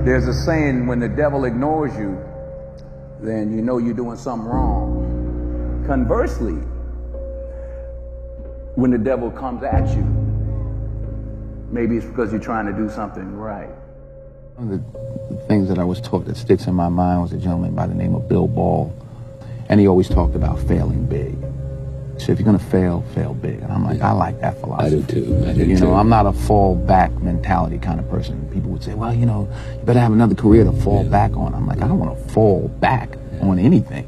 There's a saying, when the devil ignores you, then you know you're doing something wrong. Conversely, when the devil comes at you, maybe it's because you're trying to do something right. One of the things that I was taught that sticks in my mind was a gentleman by the name of Bill Ball, and he always talked about failing big. So if you're going to fail, fail big. And I'm like, I like that philosophy. I do too. You know, I'm not a fall back mentality kind of person. People would say, well, you know, you better have another career to fall back on. I'm like, I don't want to fall back on anything.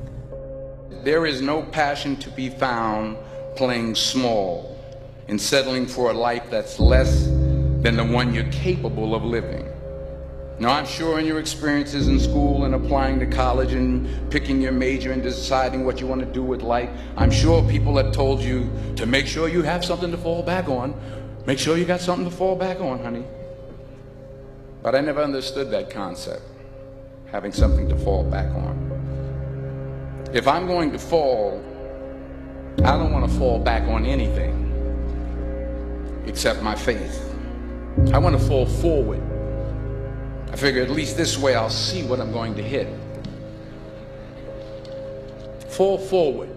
There is no passion to be found playing small and settling for a life that's less than the one you're capable of living. Now, I'm sure in your experiences in school and applying to college and picking your major and deciding what you want to do with life, I'm sure people have told you to make sure you have something to fall back on. Make sure you got something to fall back on, honey. But I never understood that concept, having something to fall back on. If I'm going to fall, I don't want to fall back on anything except my faith. I want to fall forward. I figure at least this way I'll see what I'm going to hit. Fall forward.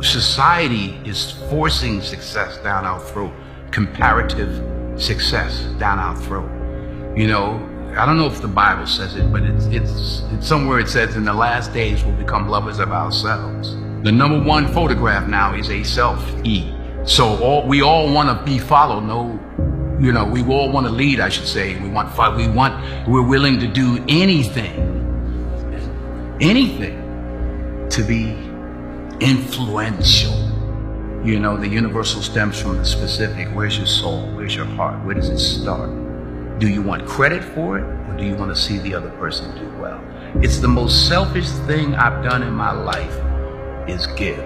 Society is forcing success down our throat, comparative success down our throat. You know, I don't know if the Bible says it, but it's somewhere it says in the last days we'll become lovers of ourselves. The number one photograph now is a selfie. So we all want to be followed. We all want to lead, I should say. We're willing to do anything to be influential. You know, the universal stems from the specific. Where's your soul? Where's your heart? Where does it start? Do you want credit for it, or do you want to see the other person do well? It's the most selfish thing I've done in my life is give.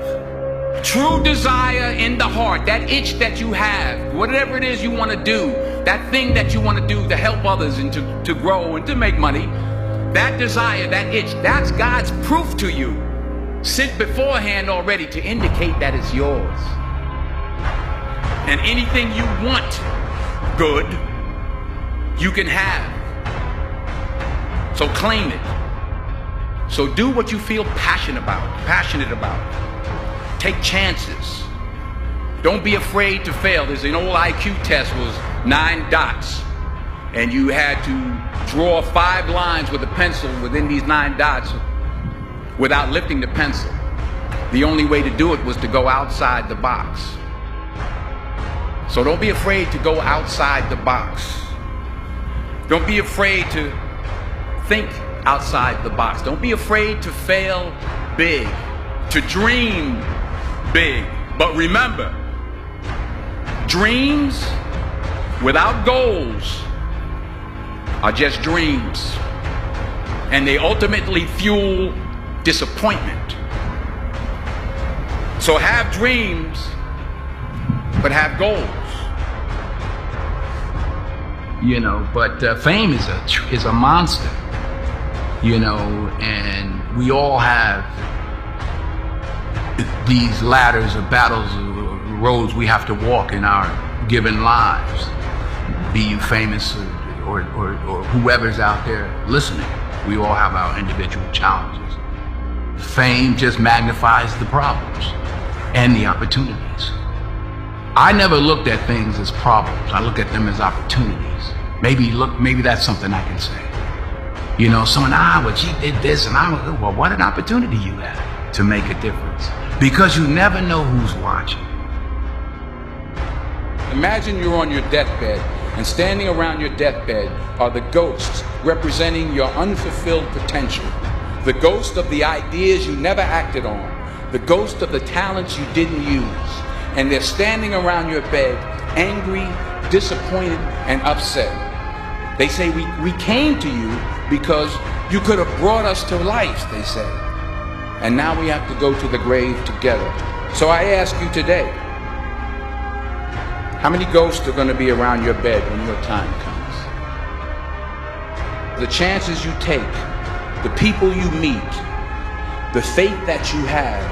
True desire in the heart, that itch that you have, whatever it is you want to do, that thing that you want to do to help others and to grow and to make money, that desire, that itch, that's God's proof to you, sent beforehand already to indicate that it's yours. And anything you want good, you can have. So claim it. So do what you feel passionate about. Take chances. Don't be afraid to fail. There's an old IQ test, was 9 dots. And you had to draw 5 lines with a pencil within these 9 dots without lifting the pencil. The only way to do it was to go outside the box. So don't be afraid to go outside the box. Don't be afraid to think outside the box. Don't be afraid to fail big, to dream big. But remember, dreams without goals are just dreams, and they ultimately fuel disappointment. So have dreams, but have goals. You know, but fame is a monster. You know, and we all have these ladders or battles or roads we have to walk in our given lives. Be you famous or whoever's out there listening, we all have our individual challenges. Fame just magnifies the problems and the opportunities. I never looked at things as problems. I look at them as opportunities. Maybe that's something I can say. You know, someone, well, she did this, and well, what an opportunity you have to make a difference. Because you never know who's watching. Imagine you're on your deathbed, and standing around your deathbed are the ghosts representing your unfulfilled potential. The ghost of the ideas you never acted on. The ghost of the talents you didn't use. And they're standing around your bed, angry, disappointed, and upset. They say, we came to you because you could have brought us to life, they say. And now we have to go to the grave together. So I ask you today, how many ghosts are going to be around your bed when your time comes? The chances you take, the people you meet, the faith that you have,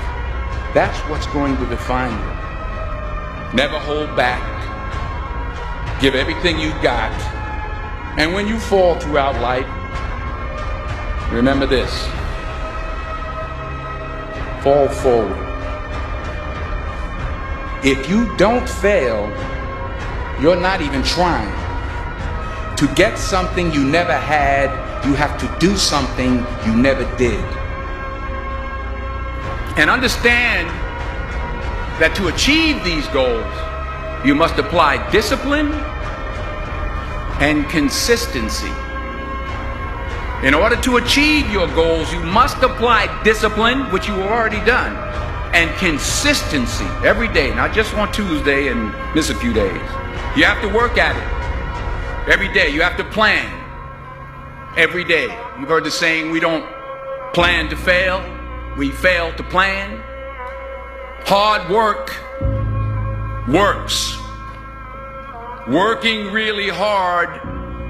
that's what's going to define you. Never hold back. Give everything you got. And when you fall throughout life, remember this: fall forward. If you don't fail, you're not even trying. To get something you never had, you have to do something you never did. And understand that to achieve these goals, you must apply discipline and consistency. In order to achieve your goals, you must apply discipline, which you've already done, and consistency every day, not just on Tuesday and miss a few days. You have to work at it every day. You have to plan every day. You've heard the saying, we don't plan to fail, we fail to plan. Hard work works. Working really hard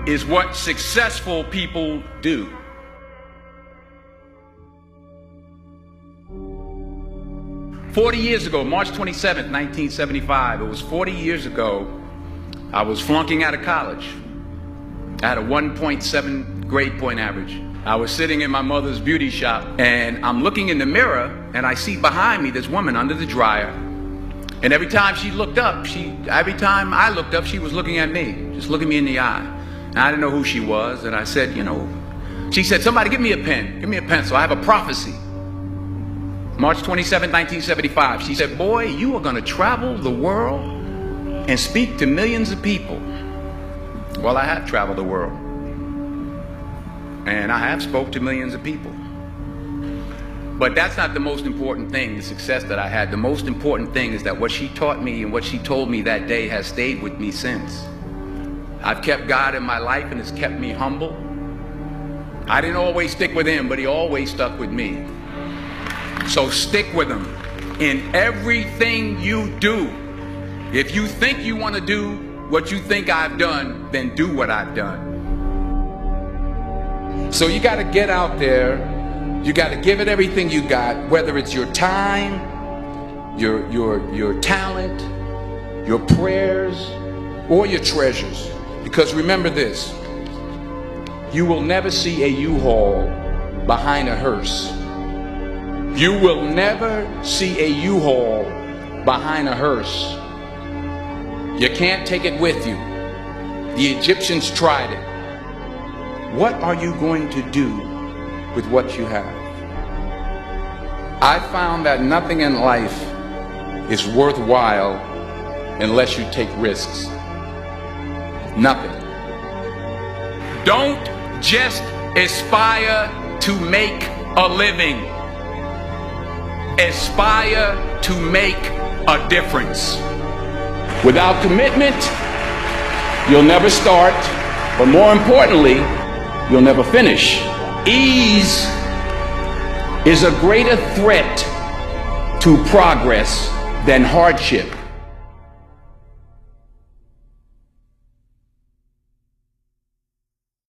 is what successful people do. "40 years ago, March 27th, 1975, it was 40 years ago, I was flunking out of college. I had a 1.7 grade point average. I was sitting in my mother's beauty shop, and I'm looking in the mirror, and I see behind me this woman under the dryer. And every time she looked up, every time I looked up, she was looking at me, just looking me in the eye. And I didn't know who she was, and I said, she said, "Somebody give me a pen, give me a pencil, I have a prophecy." March 27, 1975, she said, "Boy, you are gonna travel the world and speak to millions of people." Well, I have traveled the world, and I have spoke to millions of people. But that's not the most important thing, the success that I had. The most important thing is that what she taught me and what she told me that day has stayed with me since. I've kept God in my life, and it's kept me humble. I didn't always stick with him, but he always stuck with me. So stick with him in everything you do. If you think you want to do what you think I've done, then do what I've done. So you got to get out there. You got to give it everything you got, whether it's your time, your talent, your prayers, or your treasures. Because remember this: you will never see a U-Haul behind a hearse. You will never see a U-Haul behind a hearse. You can't take it with you. The Egyptians tried it. What are you going to do with what you have? I found that nothing in life is worthwhile unless you take risks. Nothing. Don't just aspire to make a living. Aspire to make a difference. Without commitment, you'll never start, but more importantly, you'll never finish. Ease is a greater threat to progress than hardship.